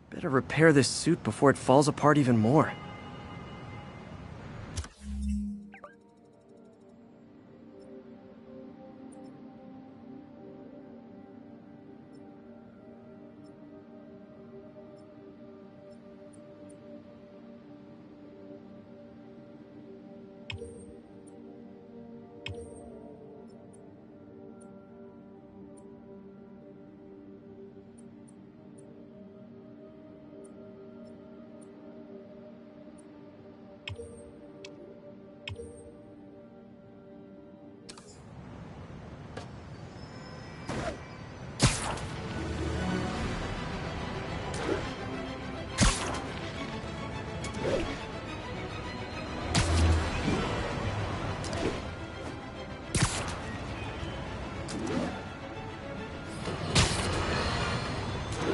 Better repair this suit before it falls apart even more.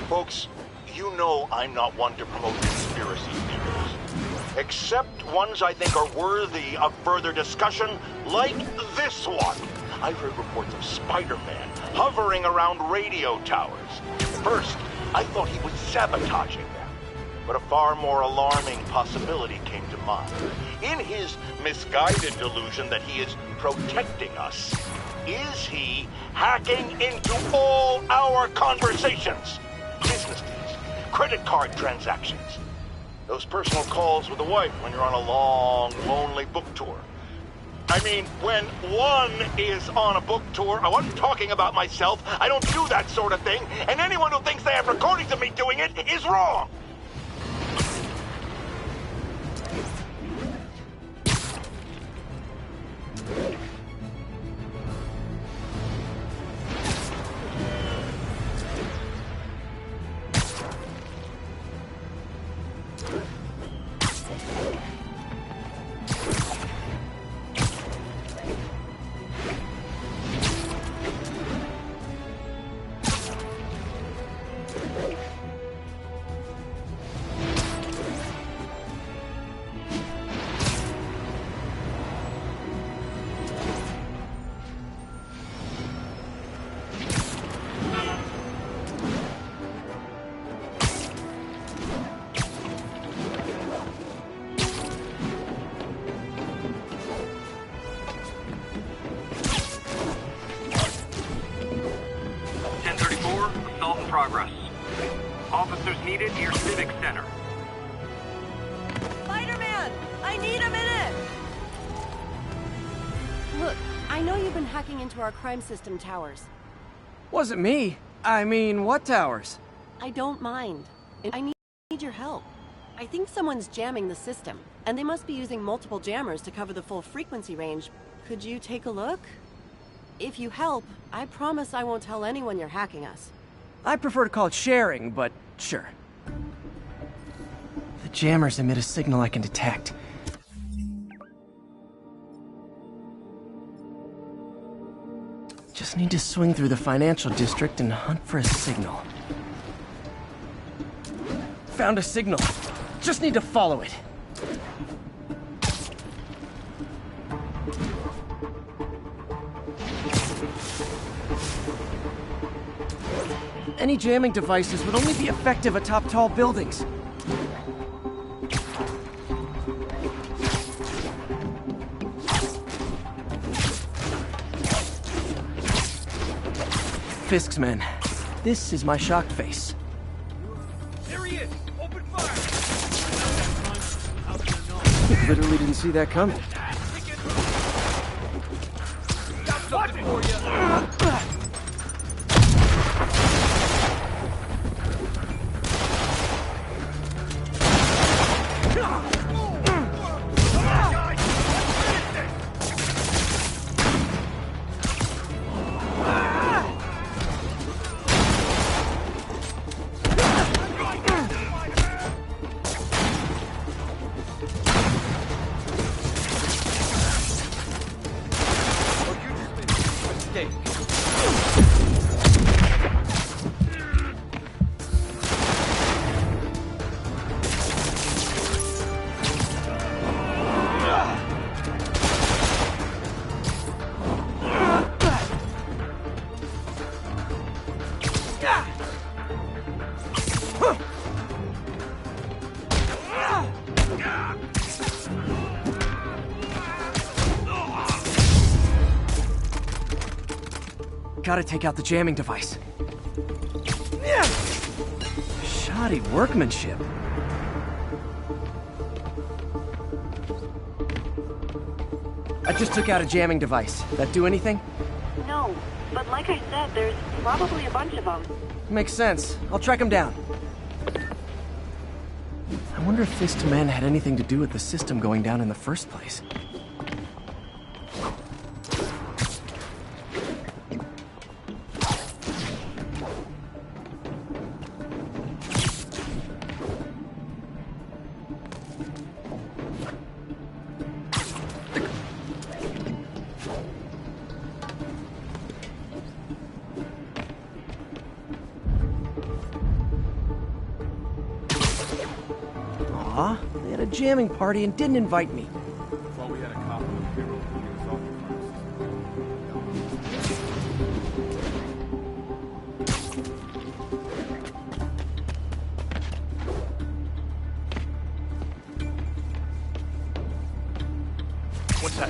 Folks, you know I'm not one to promote conspiracy theories. Except ones I think are worthy of further discussion, like this one. I've heard reports of Spider-Man hovering around radio towers. First, I thought he was sabotaging them. But a far more alarming possibility came to mind. In his misguided delusion that he is protecting us, is he hacking into all our conversations? Business deals, credit card transactions, those personal calls with the wife when you're on a long, lonely book tour. I mean, when one is on a book tour, I wasn't talking about myself, I don't do that sort of thing, and anyone who thinks they have recordings of me doing it is wrong! Progress. Officers needed near Civic Center. Spider-Man! I need a minute! Look, I know you've been hacking into our crime system towers. Wasn't me. I mean, what towers? I don't mind. I need your help. I think someone's jamming the system, and they must be using multiple jammers to cover the full frequency range. Could you take a look? If you help, I promise I won't tell anyone you're hacking us. I prefer to call it sharing, but sure. The jammers emit a signal I can detect. Just need to swing through the financial district and hunt for a signal. Found a signal. Just need to follow it. Any jamming devices would only be effective atop tall buildings. Fisk's men. This is my shocked face. There he is! Open fire! Literally didn't see that coming. Got something for you! Gotta take out the jamming device. Shoddy workmanship. I just took out a jamming device. That do anything? No, but like I said, there's probably a bunch of them. Makes sense. I'll track him down. I wonder if Fist Men had anything to do with the system going down in the first place. Aw, they had a jamming party and didn't invite me. Thought we had a cop on the payroll to get us off the What's that?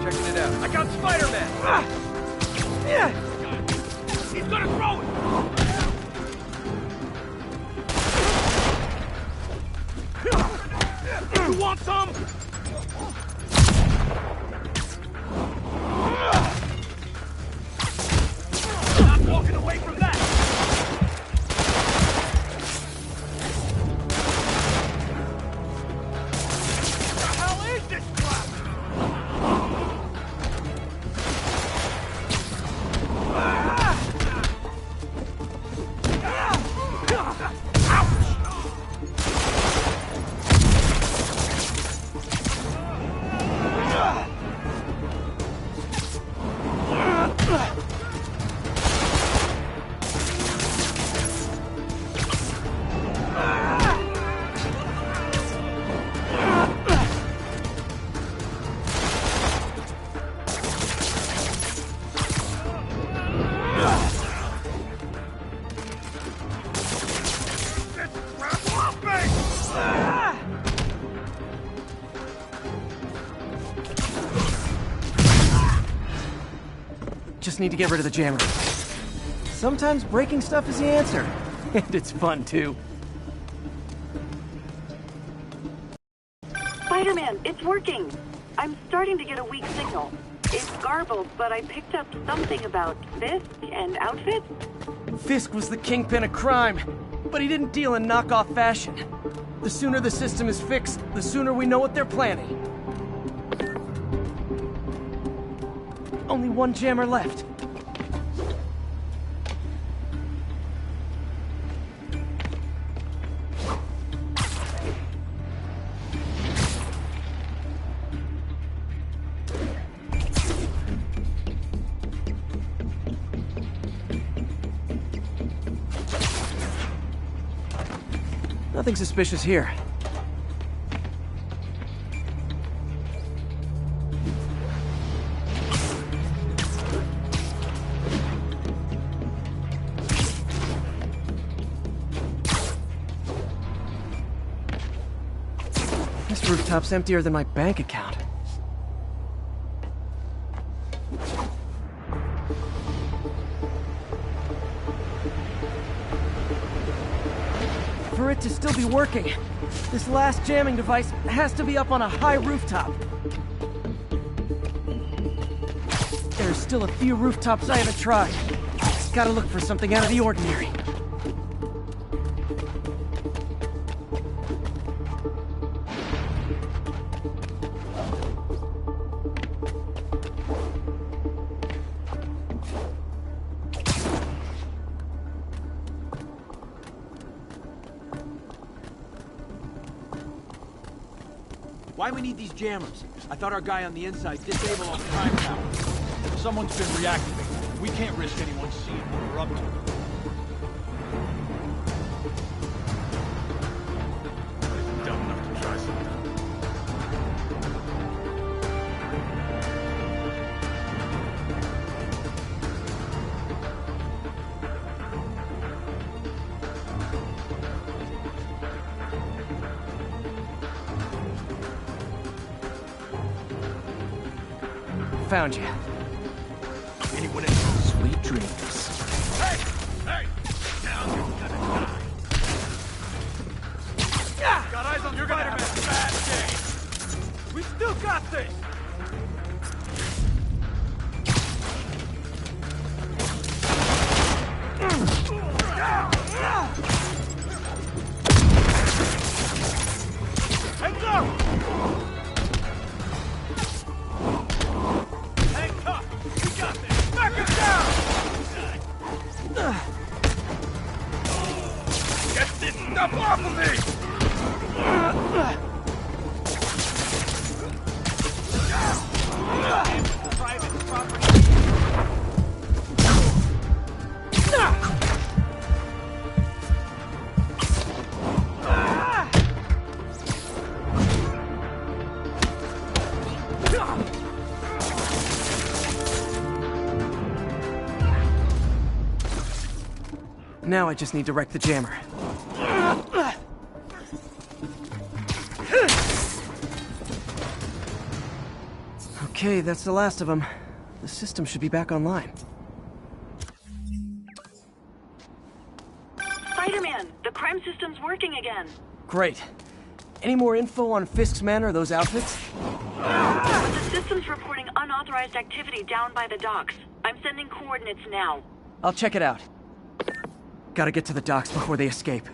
Checking it out. I got Spiderman! He's gonna throw it! You want some? Not walking away from that! What the hell is this crap? Just need to get rid of the jammer. Sometimes breaking stuff is the answer. And it's fun, too. Spider-Man, it's working! I'm starting to get a weak signal. It's garbled, but I picked up something about Fisk and outfits. Fisk was the kingpin of crime, but he didn't deal in knockoff fashion. The sooner the system is fixed, the sooner we know what they're planning. Only one jammer left. Nothing suspicious here. This rooftop's emptier than my bank account. For it to still be working, this last jamming device has to be up on a high rooftop. There's still a few rooftops I haven't tried. Just gotta look for something out of the ordinary. Why we need these jammers? I thought our guy on the inside disabled all the crime power. Someone's been reactivated. We can't risk anyone seeing what we're up to. Dumb enough to try something. Found you. Anyone else? Sweet dreams. Hey! Hey! Now you're gonna die. Got eyes on you're gonna have a bad day. We still got this! Heads up! Hang tough! We got this! Back him down! Get this stuff off of me! Private property. Now I just need to wreck the jammer. Okay, that's the last of them. The system should be back online. Spider-Man, the crime system's working again. Great. Any more info on Fisk's men or those outfits? The system's reporting unauthorized activity down by the docks. I'm sending coordinates now. I'll check it out. Gotta get to the docks before they escape.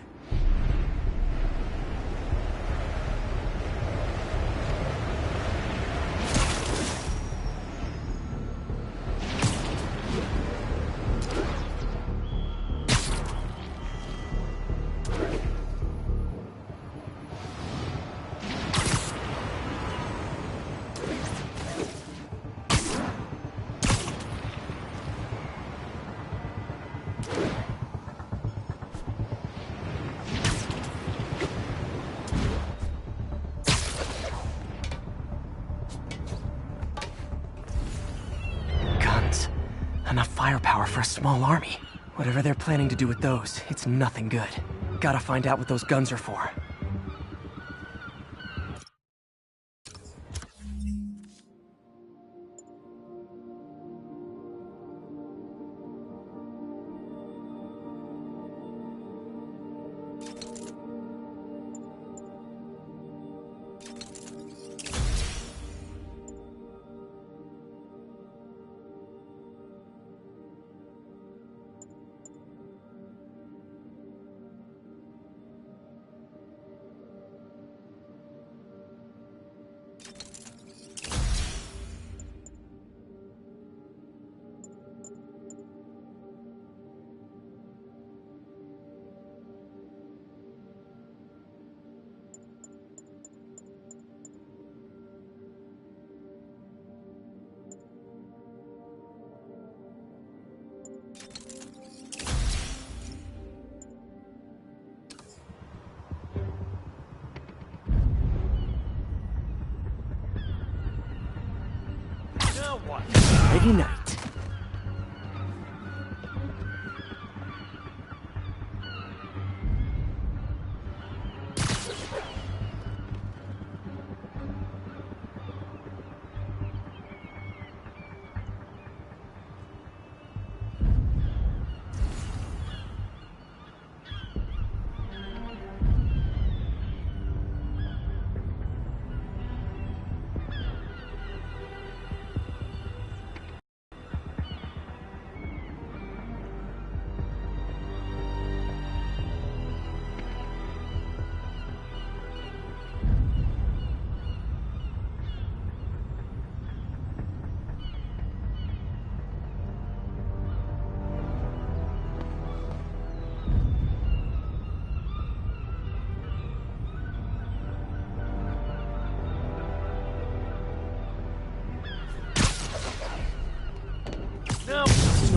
Enough firepower for a small army. Whatever they're planning to do with those, it's nothing good. Gotta find out what those guns are for. Nighty night.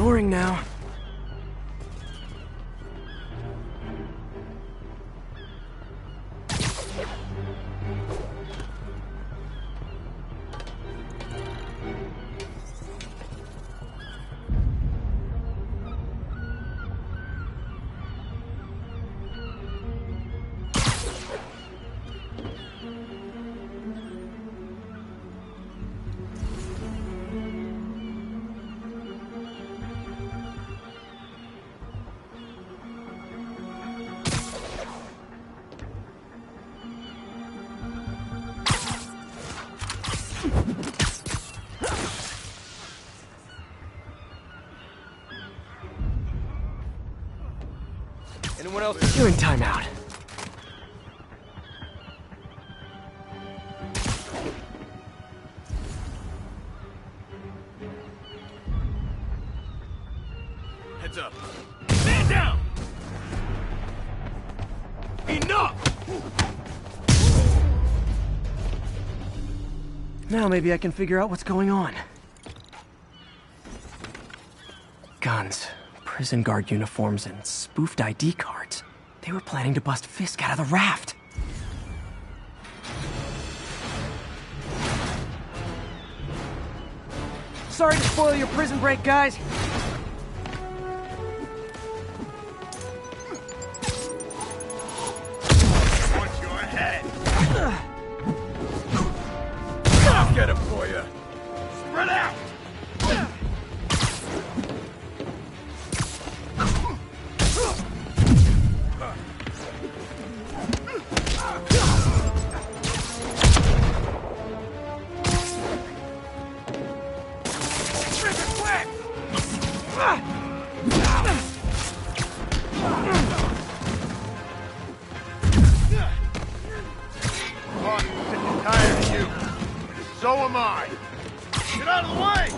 Snoring now. Anyone else? Doing timeout. Heads up. Stand down! Enough! Now maybe I can figure out what's going on. Guns, prison guard uniforms, and spoofed ID cards. They were planning to bust Fisk out of the raft. Sorry to spoil your prison break, guys. Want your head! I'll get him for you. Spread out! So am I! Get out of the way!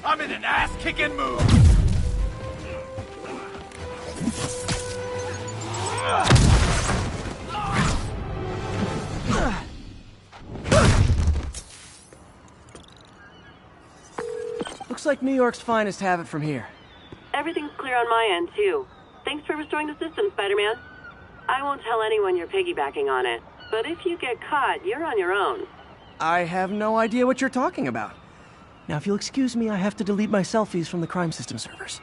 I'm in an ass-kicking mood! Looks like New York's finest have it from here. Everything's clear on my end, too. Thanks for restoring the system, Spider-Man. I won't tell anyone you're piggybacking on it, but if you get caught, you're on your own. I have no idea what you're talking about. Now, if you'll excuse me, I have to delete my selfies from the crime system servers.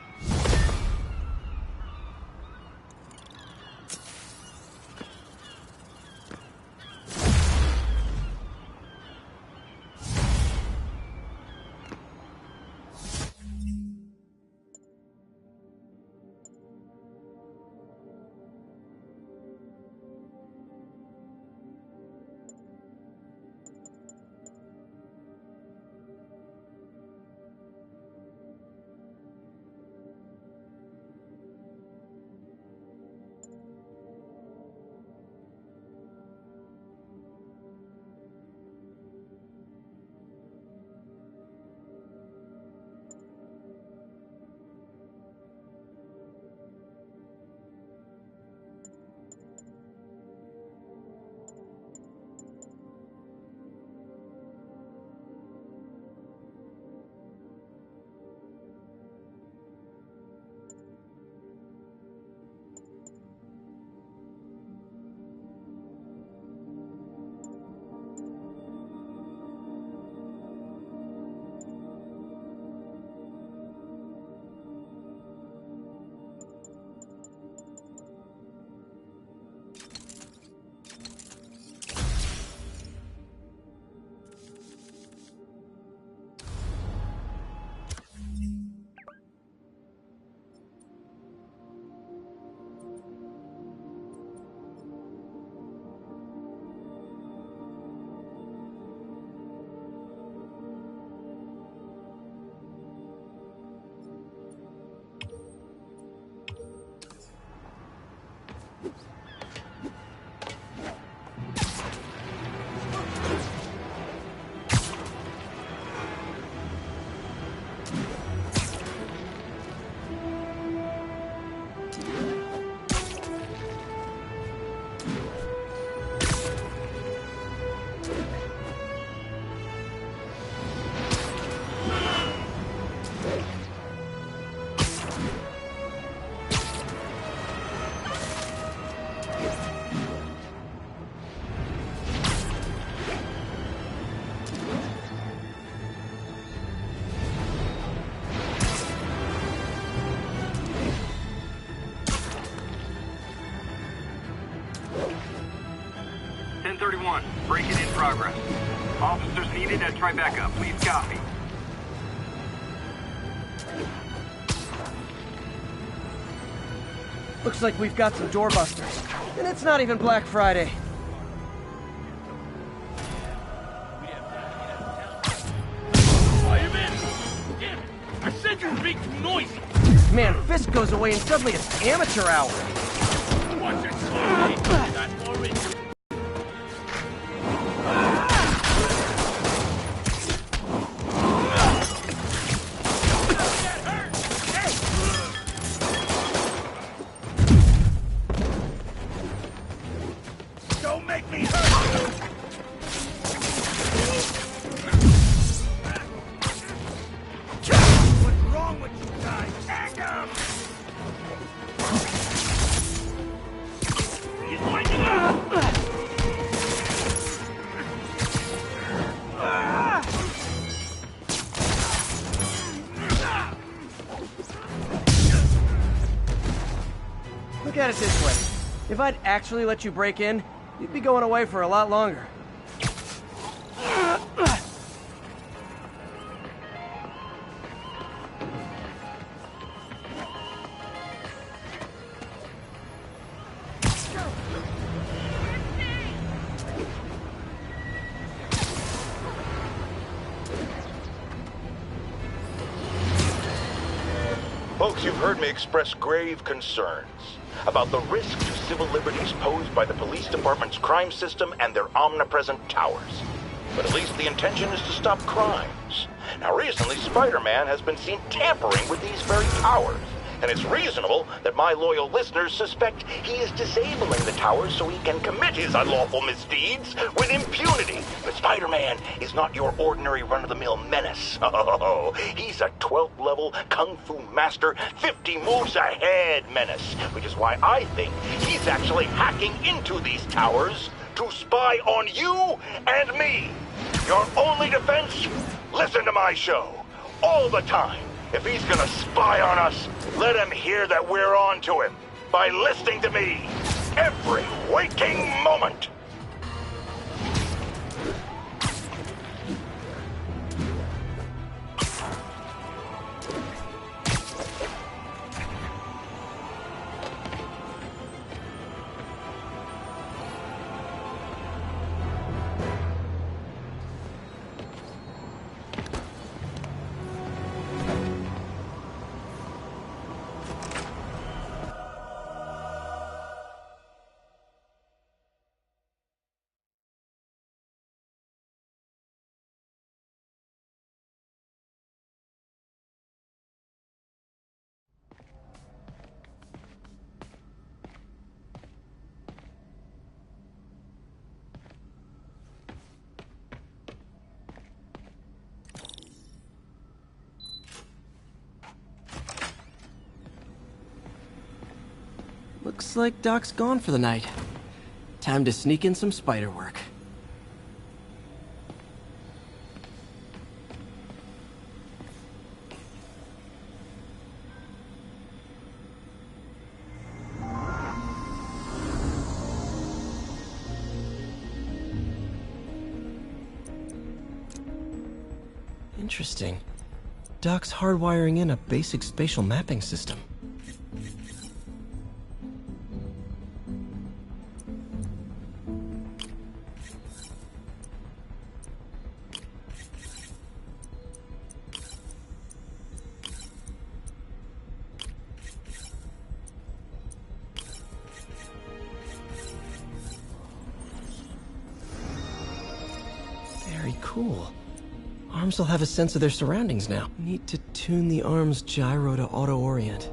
31. Break-in in progress. Officers needed at Tribeca. Please copy. Looks like we've got some doorbusters. And it's not even Black Friday. Spider-Man! Damn it! I said you were being too noisy! Man, Fisk goes away and suddenly it's amateur hour. Watch it slowly! Not more in. Don't make me hurt you! What's wrong with you guys? Hang down! He's winding up! Look at it this way. If I'd actually let you break in, you'd be going away for a lot longer. Folks, you've heard me express grave concerns about the risk to civil liberties posed by the police department's crime system and their omnipresent towers. But at least the intention is to stop crimes. Now, recently, Spider-Man has been seen tampering with these very towers. And it's reasonable that my loyal listeners suspect he is disabling the towers so he can commit his unlawful misdeeds with impunity. But Spider-Man is not your ordinary run-of-the-mill menace. Oh, he's a 12th level Kung Fu master, 50 moves ahead menace. Which is why I think he's actually hacking into these towers to spy on you and me. Your only defense? Listen to my show. All the time. If he's gonna spy on us, let him hear that we're on to him by listening to me every waking moment. Looks like Doc's gone for the night. Time to sneak in some spider work. Interesting. Doc's hardwiring in a basic spatial mapping system. Very cool. Arms will have a sense of their surroundings now. Need to tune the arm's gyro to auto-orient.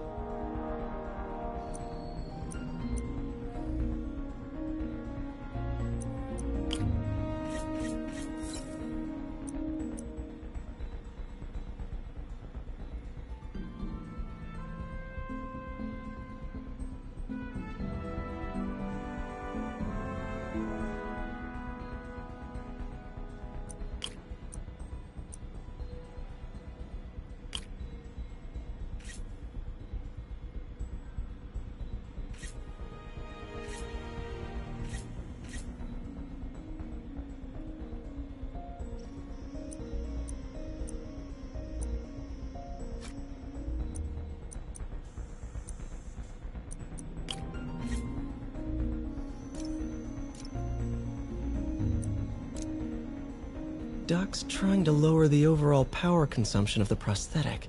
Doc's trying to lower the overall power consumption of the prosthetic.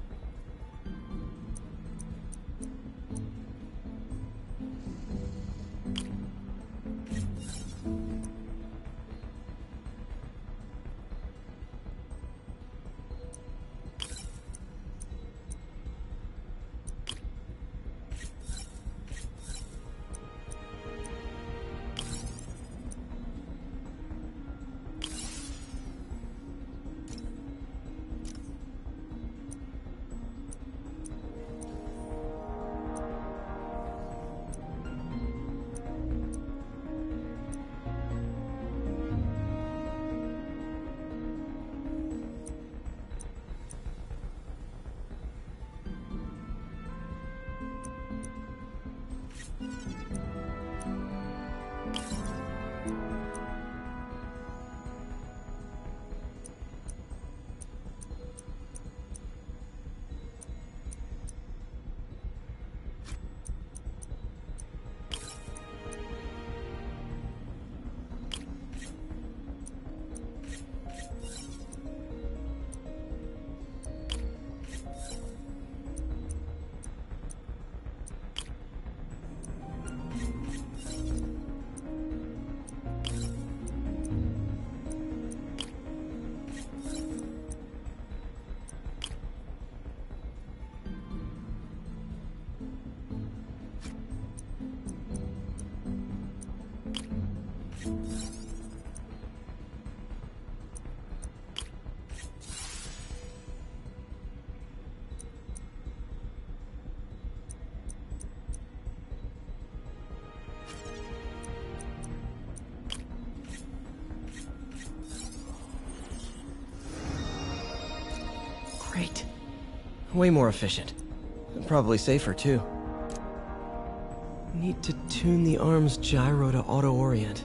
Great. Way more efficient. And probably safer, too. Need to tune the arm's gyro to auto-orient.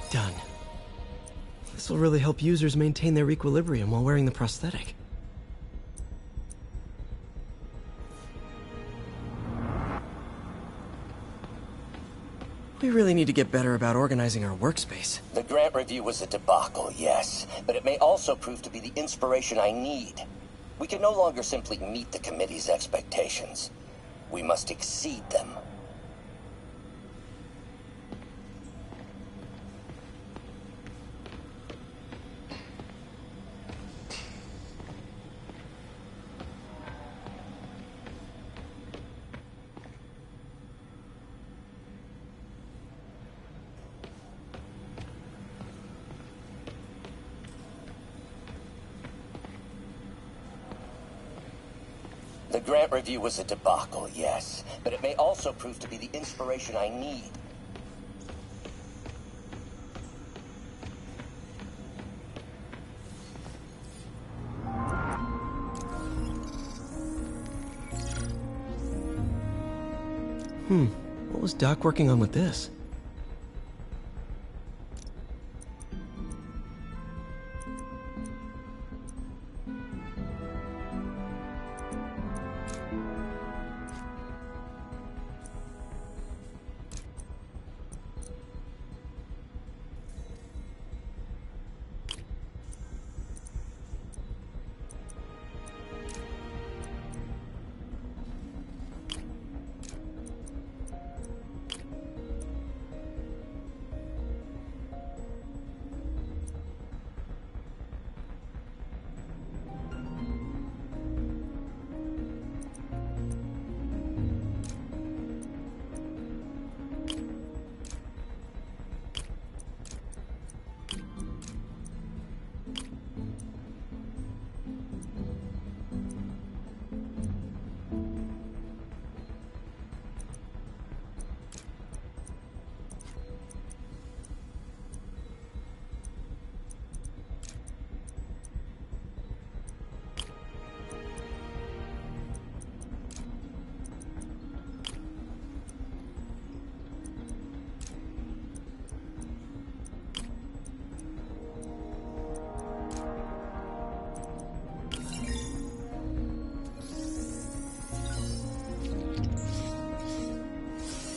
Done. This will really help users maintain their equilibrium while wearing the prosthetic. We really need to get better about organizing our workspace. The grant review was a debacle, yes, but it may also prove to be the inspiration I need. We can no longer simply meet the committee's expectations. We must exceed them. The grant review was a debacle, yes, but it may also prove to be the inspiration I need. What was Doc working on with this?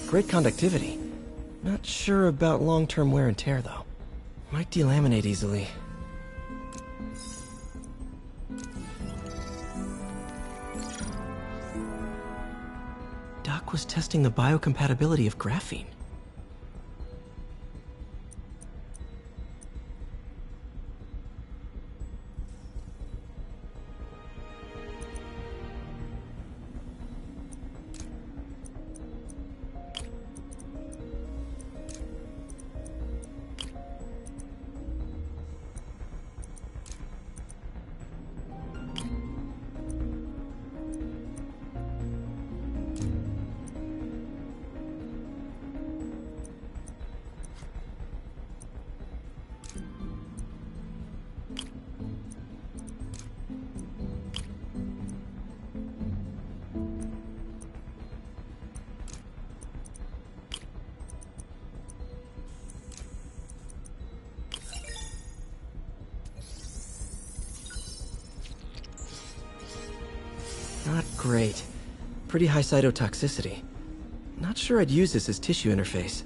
Great conductivity. Not sure about long-term wear and tear, though. Might delaminate easily. Doc was testing the biocompatibility of graphene. Not great. Pretty high cytotoxicity. Not sure I'd use this as tissue interface.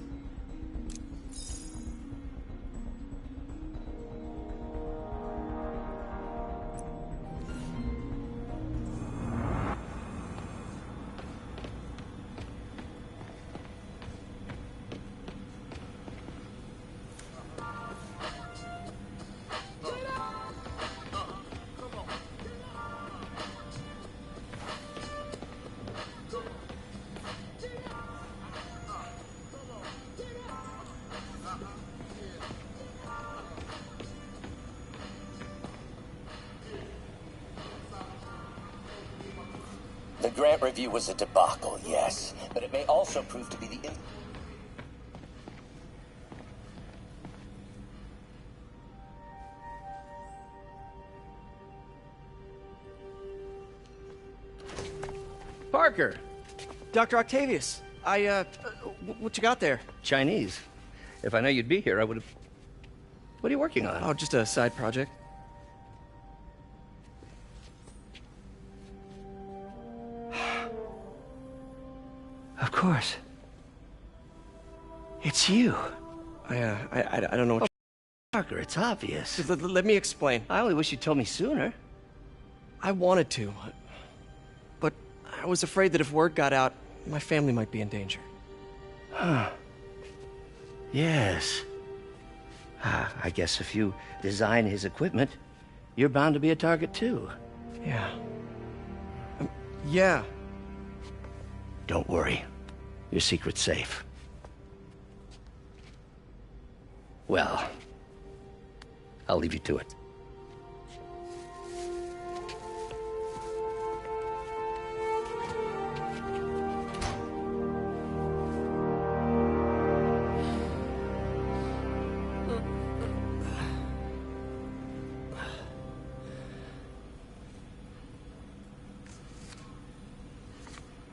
The grant review was a debacle, yes, but it may also prove to be the Parker! Dr. Octavius, what you got there? Chinese. If I know you'd be here, I would have... What are you working on? Oh, just a side project. Of course. It's you. I don't know what... Parker, it's obvious. Let me explain. I only wish you'd told me sooner. I wanted to, but I was afraid that if word got out, my family might be in danger. Huh. Yes. I guess if you design his equipment, you're bound to be a target too. Yeah. Yeah. Don't worry. Your secret's safe. Well, I'll leave you to it.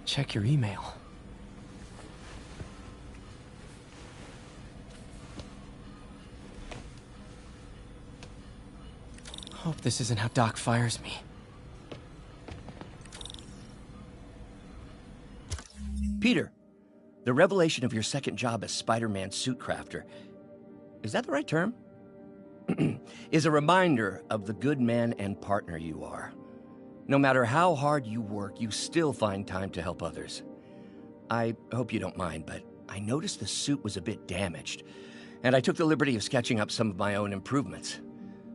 Check your email. Hope this isn't how Doc fires me. Peter, the revelation of your second job as Spider-Man suit crafter, is that the right term? Is a reminder of the good man and partner you are. No matter how hard you work, you still find time to help others. I hope you don't mind, but I noticed the suit was a bit damaged, and I took the liberty of sketching up some of my own improvements.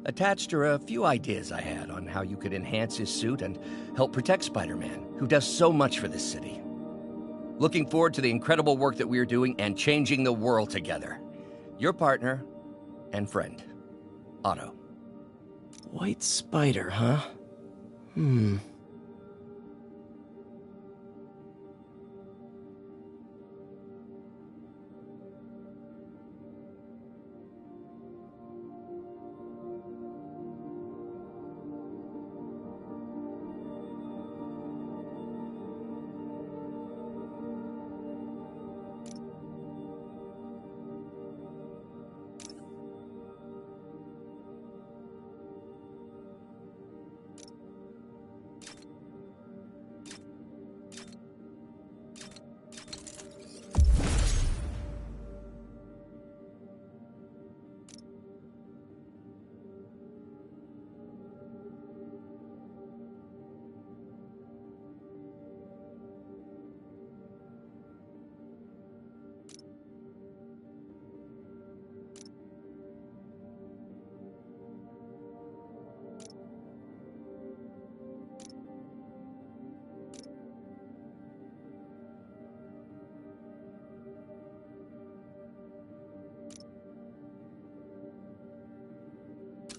Attached are a few ideas I had on how you could enhance his suit and help protect Spider-Man, who does so much for this city. Looking forward to the incredible work that we're doing and changing the world together. Your partner and friend, Otto. White Spider, huh?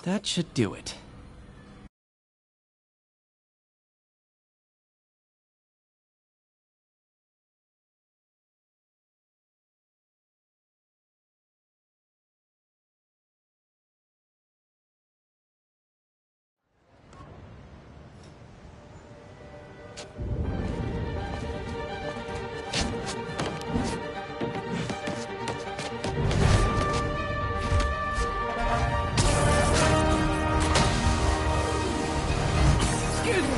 That should do it.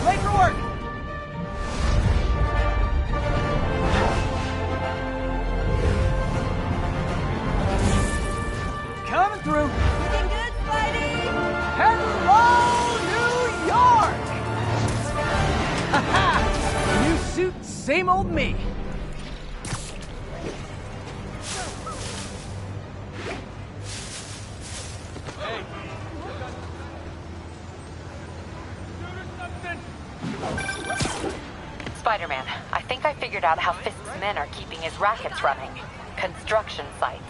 Late for work! Coming through! Looking good, Spidey! Hello, New York! Ha-ha! New suit, same old me. Spider-Man, I think I figured out how Fisk's men are keeping his rackets running. Construction sites.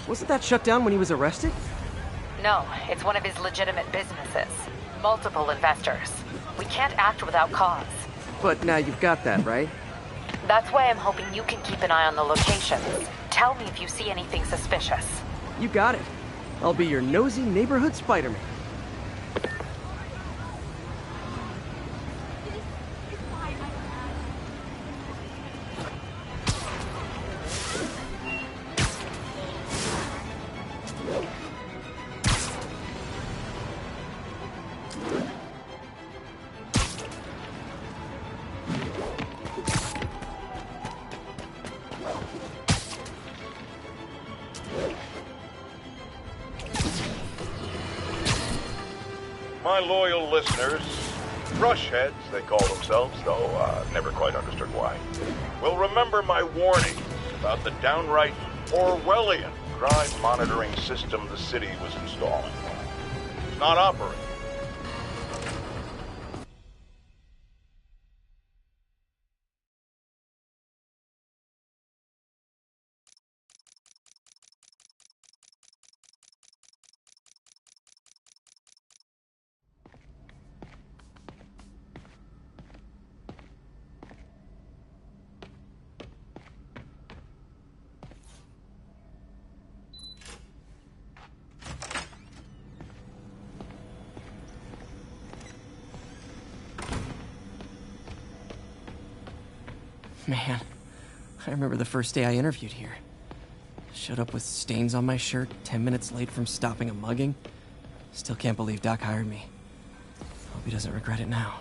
Wasn't that shut down when he was arrested? No, it's one of his legitimate businesses. Multiple investors. We can't act without cause. But now you've got that, right? That's why I'm hoping you can keep an eye on the locations. Tell me if you see anything suspicious. You got it. I'll be your nosy neighborhood Spider-Man. My loyal listeners, brushheads they call themselves, though never quite understood why, will remember my warning about the downright Orwellian crime monitoring system the city was installing. It's not operating. Man, I remember the first day I interviewed here. Showed up with stains on my shirt, 10 minutes late from stopping a mugging. Still can't believe Doc hired me. Hope he doesn't regret it now.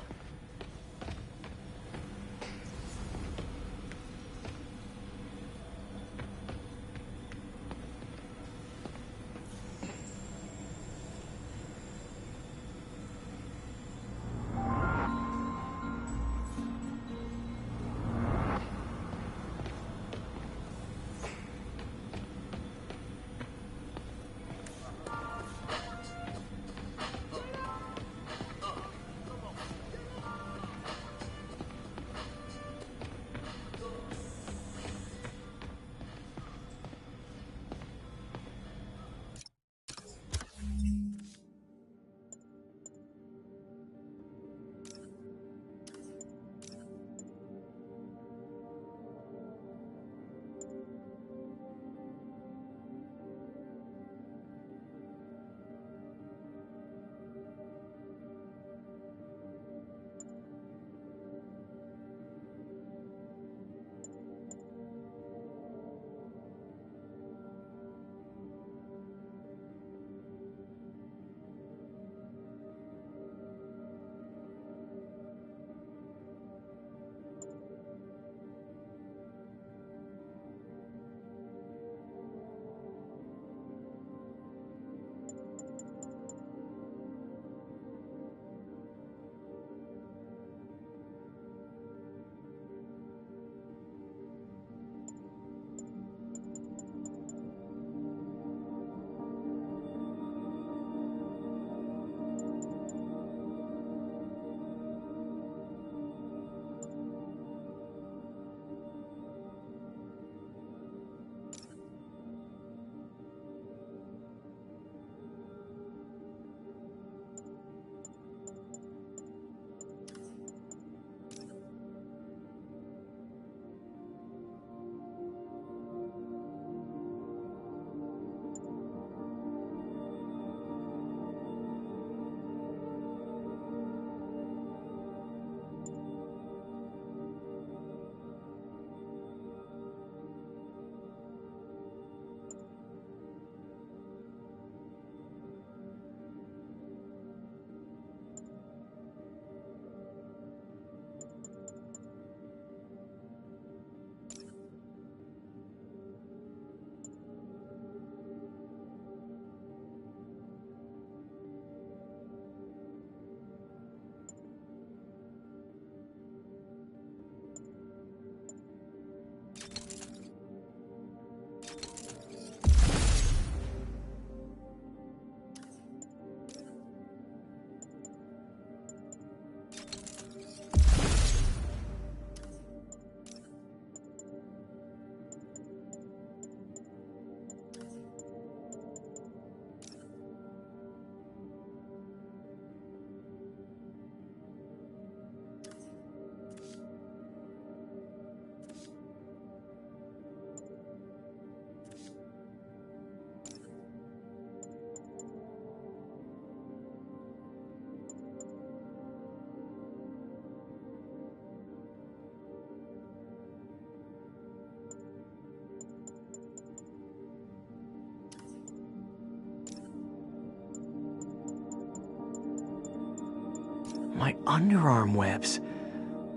My underarm webs.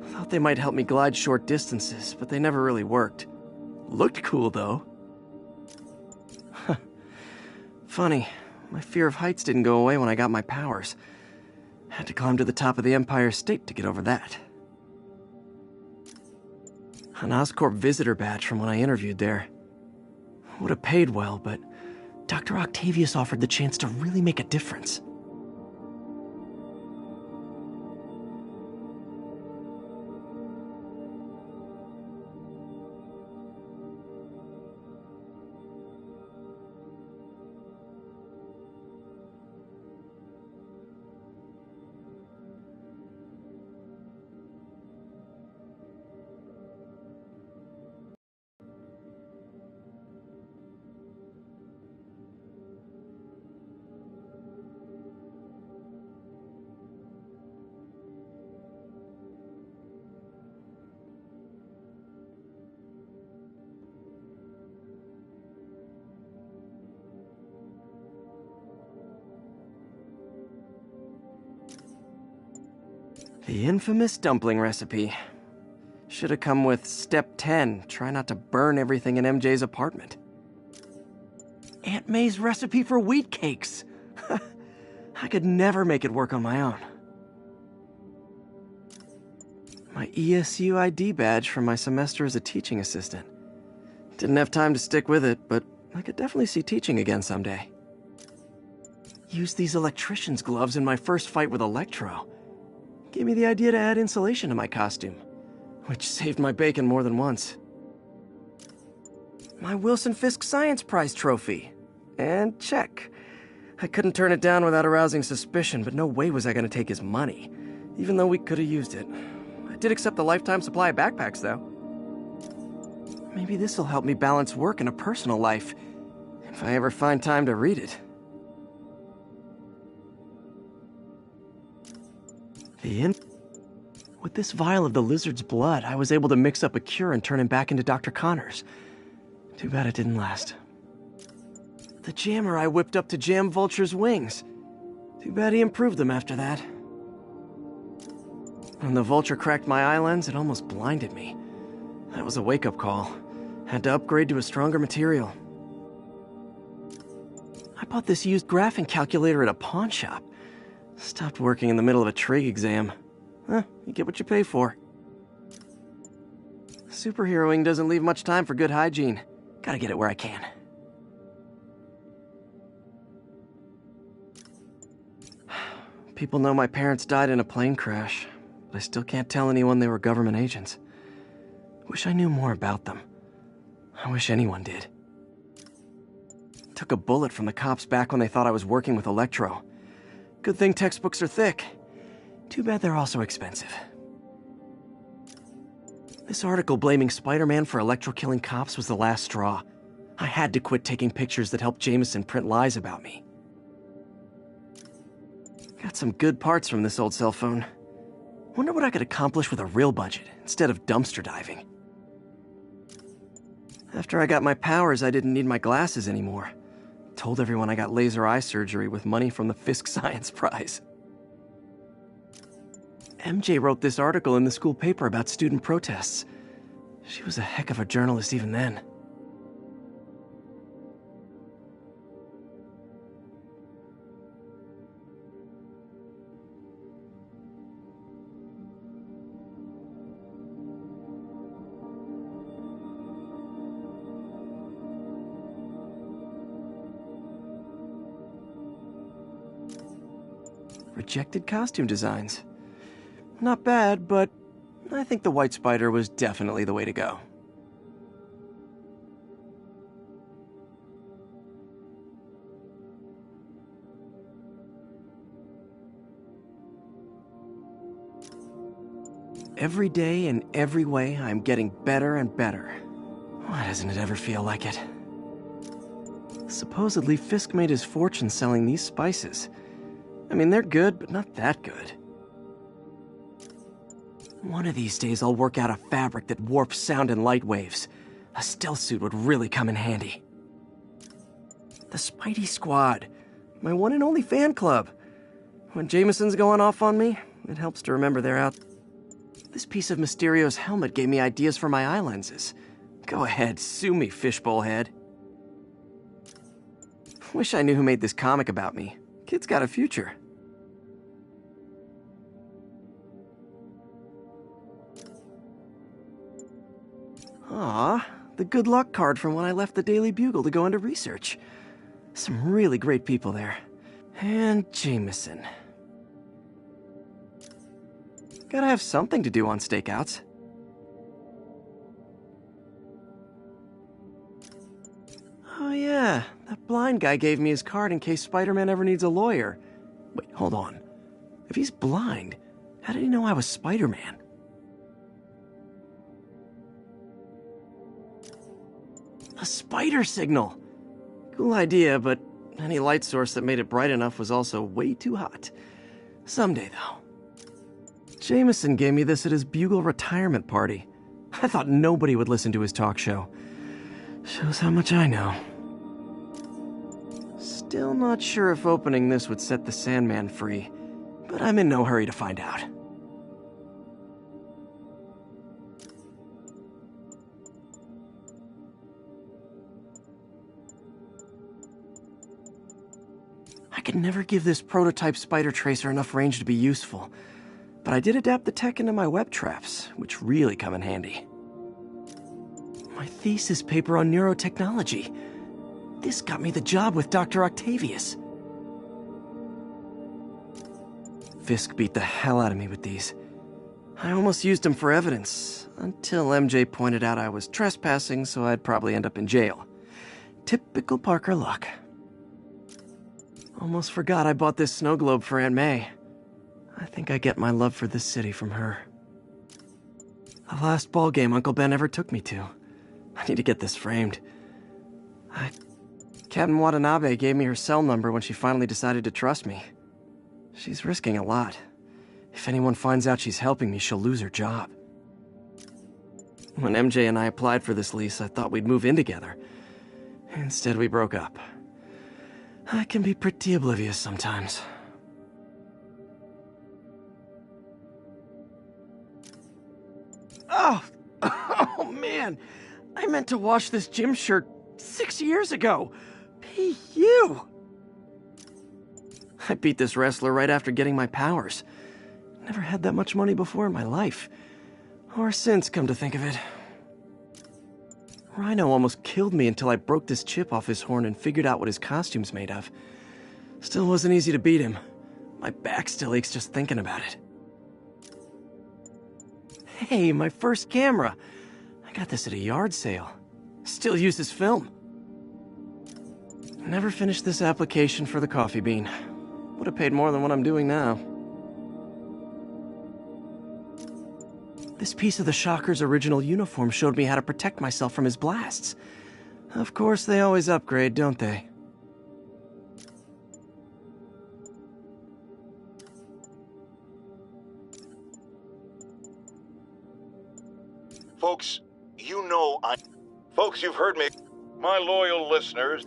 Thought they might help me glide short distances, but they never really worked. Looked cool, though. Funny, my fear of heights didn't go away when I got my powers. Had to climb to the top of the Empire State to get over that. An Oscorp visitor badge from when I interviewed there. Would have paid well, but Dr. Octavius offered the chance to really make a difference. The infamous dumpling recipe. Should have come with step 10, try not to burn everything in MJ's apartment. Aunt May's recipe for wheat cakes. I could never make it work on my own. My ESU ID badge from my semester as a teaching assistant. Didn't have time to stick with it, but I could definitely see teaching again someday. Used these electrician's gloves in my first fight with Electro. Gave me the idea to add insulation to my costume, which saved my bacon more than once. My Wilson Fisk Science Prize trophy. And check. I couldn't turn it down without arousing suspicion, but no way was I going to take his money, even though we could have used it. I did accept the lifetime supply of backpacks, though. Maybe this'll help me balance work and a personal life, if I ever find time to read it. With this vial of the lizard's blood, I was able to mix up a cure and turn him back into Dr. Connors. Too bad it didn't last. The jammer I whipped up to jam Vulture's wings. Too bad he improved them after that. When the Vulture cracked my eye lens, it almost blinded me. That was a wake-up call. Had to upgrade to a stronger material. I bought this used graphing calculator at a pawn shop. Stopped working in the middle of a trig exam. You get what you pay for. Superheroing doesn't leave much time for good hygiene. Gotta get it where I can. People know my parents died in a plane crash, but I still can't tell anyone they were government agents. Wish I knew more about them. I wish anyone did. Took a bullet from the cops back when they thought I was working with Electro. Good thing textbooks are thick. Too bad they're also expensive. This article blaming Spider-Man for Electro-killing cops was the last straw. I had to quit taking pictures that helped Jameson print lies about me. Got some good parts from this old cell phone. Wonder what I could accomplish with a real budget instead of dumpster diving. After I got my powers, I didn't need my glasses anymore. Told everyone I got laser eye surgery with money from the Fisk Science Prize. MJ wrote this article in the school paper about student protests. She was a heck of a journalist even then. Rejected costume designs. Not bad, but I think the White Spider was definitely the way to go. Every day in every way, I'm getting better and better. Why doesn't it ever feel like it? Supposedly, Fisk made his fortune selling these spices. I mean, they're good, but not that good. One of these days, I'll work out a fabric that warps sound and light waves. A stealth suit would really come in handy. The Spidey Squad. My one and only fan club. When Jameson's going off on me, It helps to remember they're out. This piece of Mysterio's helmet gave me ideas for my eye lenses. Go ahead, sue me, fishbowl head. Wish I knew who made this comic about me. Kid's got a future. Aw, the good luck card from when I left the Daily Bugle to go into research. Some really great people there. And Jameson. Gotta have something to do on stakeouts. Oh yeah, that blind guy gave me his card in case Spider-Man ever needs a lawyer. Wait, hold on. If he's blind, how did he know I was Spider-Man? A spider signal! Cool idea, but any light source that made it bright enough was also way too hot. Someday, though. Jameson gave me this at his Bugle retirement party. I thought nobody would listen to his talk show. Shows how much I know. Still not sure if opening this would set the Sandman free, but I'm in no hurry to find out. I could never give this prototype spider tracer enough range to be useful, but I did adapt the tech into my web traps, which really come in handy. My thesis paper on neurotechnology. This got me the job with Dr. Octavius. Fisk beat the hell out of me with these. I almost used them for evidence, until MJ pointed out I was trespassing, so I'd probably end up in jail. Typical Parker luck. Almost forgot I bought this snow globe for Aunt May. I think I get my love for this city from her. The last ball game Uncle Ben ever took me to. I need to get this framed. Captain Watanabe gave me her cell number when she finally decided to trust me. She's risking a lot. If anyone finds out she's helping me, she'll lose her job. When MJ and I applied for this lease, I thought we'd move in together. Instead, we broke up. I can be pretty oblivious sometimes. Oh! Oh, man! I meant to wash this gym shirt 6 years ago! P.U. I beat this wrestler right after getting my powers. Never had that much money before in my life. Or since, come to think of it. Rhino almost killed me until I broke this chip off his horn and figured out what his costume's made of. Still wasn't easy to beat him. My back still aches just thinking about it. Hey, my first camera. I got this at a yard sale. Still use this film. Never finished this application for the coffee bean. Would have paid more than what I'm doing now. This piece of the Shocker's original uniform showed me how to protect myself from his blasts. Of course, they always upgrade, don't they? Folks, you know Folks, you've heard me. My loyal listeners,